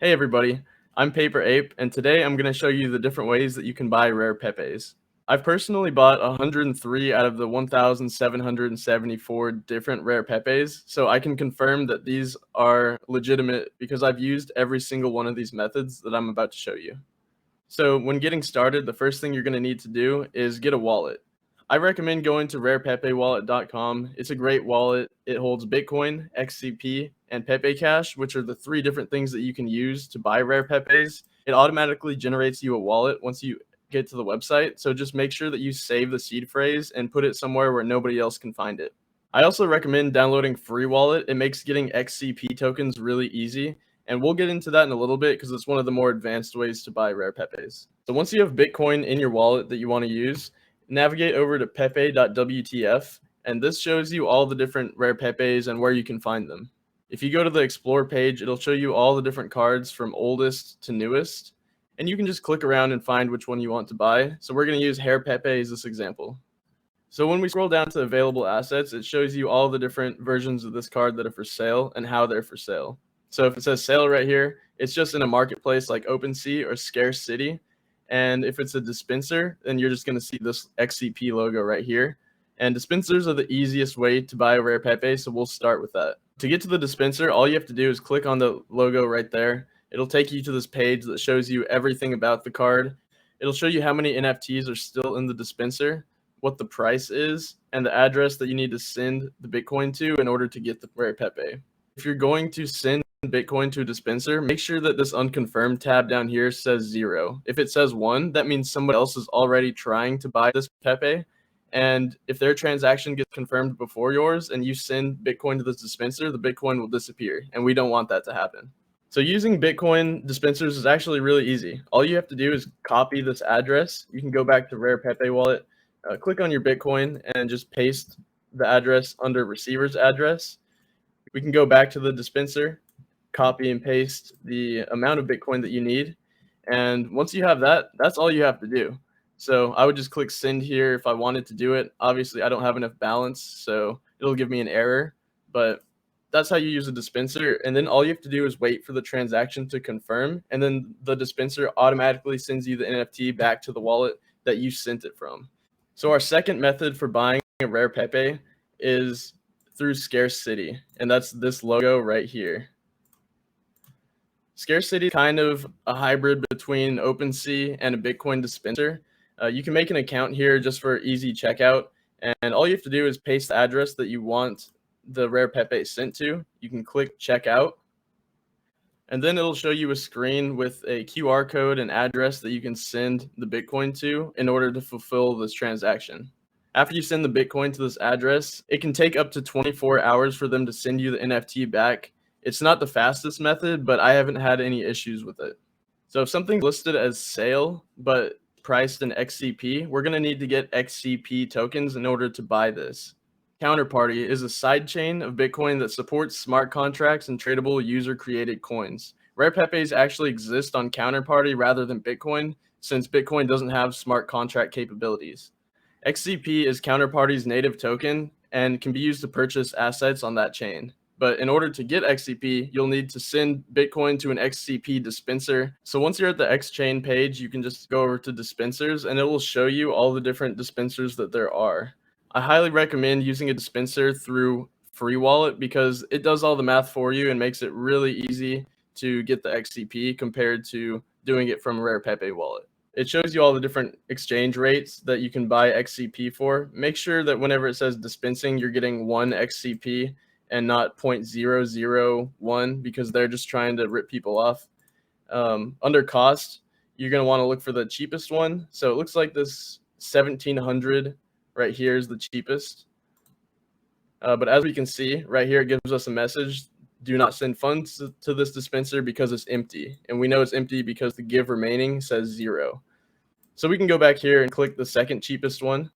Hey everybody, I'm Paper Ape, and today I'm going to show you the different ways that you can buy rare Pepes. I've personally bought 103 out of the 1,774 different rare Pepes, so I can confirm that these are legitimate because I've used every single one of these methods that I'm about to show you. So when getting started, the first thing you're going to need to do is get a wallet. I recommend going to rarepepewallet.com. It's a great wallet. It holds Bitcoin, XCP, and PepeCash, which are the three different things that you can use to buy rare Pepes. It automatically generates you a wallet once you get to the website, so just make sure that you save the seed phrase and put it somewhere where nobody else can find it. I also recommend downloading Free Wallet. It makes getting XCP tokens really easy, and we'll get into that in a little bit because it's one of the more advanced ways to buy rare Pepes. So once you have Bitcoin in your wallet that you want to use, navigate over to pepe.wtf, and this shows you all the different rare Pepes and where you can find them. If you go to the Explore page, it'll show you all the different cards from oldest to newest, and you can just click around and find which one you want to buy. So we're going to use Rare Pepe as this example. So when we scroll down to available assets, it shows you all the different versions of this card that are for sale and how they're for sale. So if it says sale right here, it's just in a marketplace like OpenSea or Scarce City. And if it's a dispenser, then you're just going to see this XCP logo right here. And dispensers are the easiest way to buy a rare Pepe, so we'll start with that. To get to the dispenser, all you have to do is click on the logo right there. It'll take you to this page that shows you everything about the card. It'll show you how many NFTs are still in the dispenser, what the price is, and the address that you need to send the Bitcoin to in order to get the rare Pepe. If you're going to send Bitcoin to a dispenser, make sure that this unconfirmed tab down here says 0. If it says 1, that means somebody else is already trying to buy this Pepe. And if their transaction gets confirmed before yours and you send Bitcoin to this dispenser, the Bitcoin will disappear, and we don't want that to happen. So using Bitcoin dispensers is actually really easy. All you have to do is copy this address. You can go back to Rare Pepe Wallet, click on your Bitcoin, and just paste the address under receiver's address. We can go back to the dispenser, copy and paste the amount of Bitcoin that you need. And once you have that, that's all you have to do. So I would just click send here if I wanted to do it. Obviously, I don't have enough balance, so it'll give me an error, but that's how you use a dispenser. And then all you have to do is wait for the transaction to confirm, and then the dispenser automatically sends you the NFT back to the wallet that you sent it from. So our second method for buying a rare Pepe is through Scarce City, and that's this logo right here. Scarce City is kind of a hybrid between OpenSea and a Bitcoin dispenser. You can make an account here just for easy checkout, and all you have to do is paste the address that you want the rare Pepe sent to. You can click checkout, and then it'll show you a screen with a QR code and address that you can send the Bitcoin to in order to fulfill this transaction. After you send the Bitcoin to this address, it can take up to 24 hours for them to send you the NFT back. It's not the fastest method, but I haven't had any issues with it. So if something's listed as sale, but priced in XCP, we're going to need to get XCP tokens in order to buy this. Counterparty is a sidechain of Bitcoin that supports smart contracts and tradable user-created coins. Rare Pepes actually exist on Counterparty rather than Bitcoin, since Bitcoin doesn't have smart contract capabilities. XCP is Counterparty's native token and can be used to purchase assets on that chain. But in order to get XCP, you'll need to send Bitcoin to an XCP dispenser. So once you're at the X-Chain page, you can just go over to dispensers, and it will show you all the different dispensers that there are. I highly recommend using a dispenser through Free Wallet because it does all the math for you and makes it really easy to get the XCP compared to doing it from a Rare Pepe wallet. It shows you all the different exchange rates that you can buy XCP for. Make sure that whenever it says dispensing, you're getting 1 XCP and not 0.001 because they're just trying to rip people off. Under cost, you're going to want to look for the cheapest one. So it looks like this 1700 right here is the cheapest. But as we can see right here, it gives us a message: do not send funds to this dispenser because it's empty. And we know it's empty because the give remaining says 0. So we can go back here and click the second cheapest one.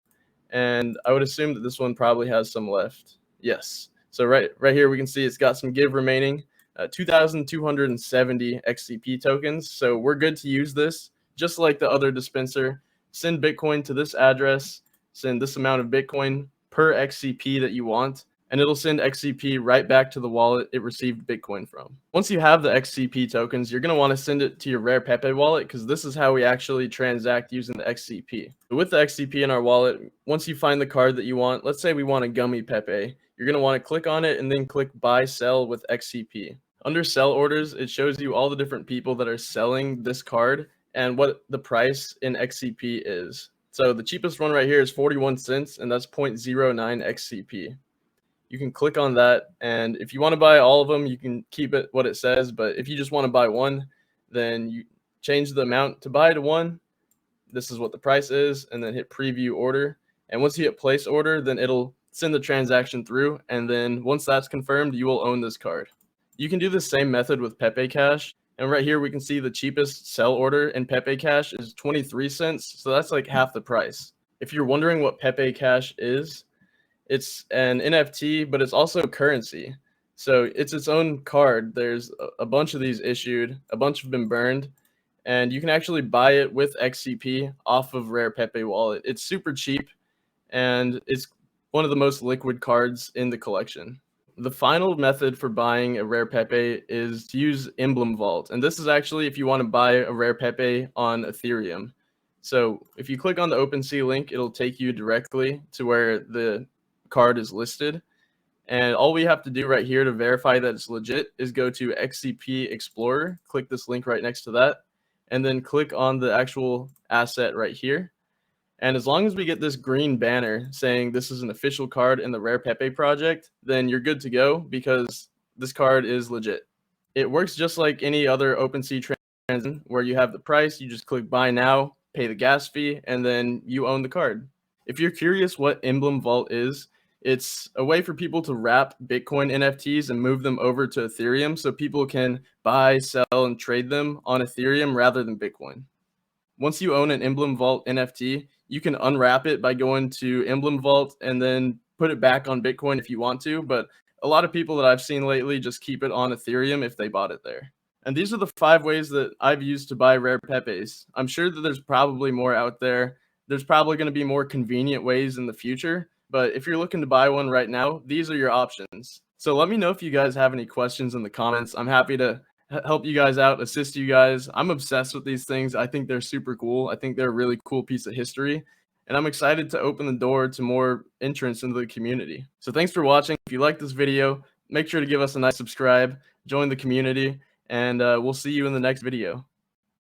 And I would assume that this one probably has some left. Yes. So right here, we can see it's got some give remaining, 2,270 XCP tokens. So we're good to use this, just like the other dispenser. Send Bitcoin to this address, send this amount of Bitcoin per XCP that you want, and it'll send XCP right back to the wallet it received Bitcoin from. Once you have the XCP tokens, you're going to want to send it to your Rare Pepe wallet, because this is how we actually transact using the XCP. With the XCP in our wallet, once you find the card that you want, let's say we want a gummy Pepe, you're going to want to click on it and then click buy sell with XCP. Under sell orders, it shows you all the different people that are selling this card and what the price in XCP is. So the cheapest one right here is 41 cents, and that's 0.09 XCP. You can click on that, and if you want to buy all of them, you can keep it what it says, but if you just want to buy one, then you change the amount to buy to 1. This is what the price is, and then hit preview order. And once you hit place order, then it'll send the transaction through, and then once that's confirmed, you will own this card. You can do the same method with PepeCash, and right here we can see the cheapest sell order in PepeCash is 23 cents, so that's like half the price. If you're wondering what PepeCash is, it's an NFT, but it's also currency. So it's its own card. There's a bunch of these issued, a bunch have been burned, and you can actually buy it with XCP off of Rare Pepe wallet. It's super cheap, and it's one of the most liquid cards in the collection. The final method for buying a Rare Pepe is to use Emblem Vault. And this is actually if you want to buy a Rare Pepe on Ethereum. So if you click on the OpenSea link, it'll take you directly to where the card is listed. And all we have to do right here to verify that it's legit is go to XCP Explorer, click this link right next to that, and then click on the actual asset right here. And as long as we get this green banner saying this is an official card in the Rare Pepe project, then you're good to go because this card is legit. It works just like any other OpenSea transaction where you have the price, you just click buy now, pay the gas fee, and then you own the card. If you're curious what Emblem Vault is, it's a way for people to wrap Bitcoin NFTs and move them over to Ethereum so people can buy, sell, and trade them on Ethereum rather than Bitcoin. Once you own an Emblem Vault NFT, you can unwrap it by going to Emblem Vault and then put it back on Bitcoin if you want to. But a lot of people that I've seen lately just keep it on Ethereum if they bought it there. And these are the 5 ways that I've used to buy Rare Pepes. I'm sure that there's probably more out there. There's probably going to be more convenient ways in the future. But if you're looking to buy one right now, these are your options. So let me know if you guys have any questions in the comments. I'm happy to help you guys out, assist you guys. I'm obsessed with these things. I think they're super cool. I think they're a really cool piece of history. And I'm excited to open the door to more entrance into the community. So thanks for watching. If you like this video, make sure to give us a nice subscribe, join the community, and we'll see you in the next video.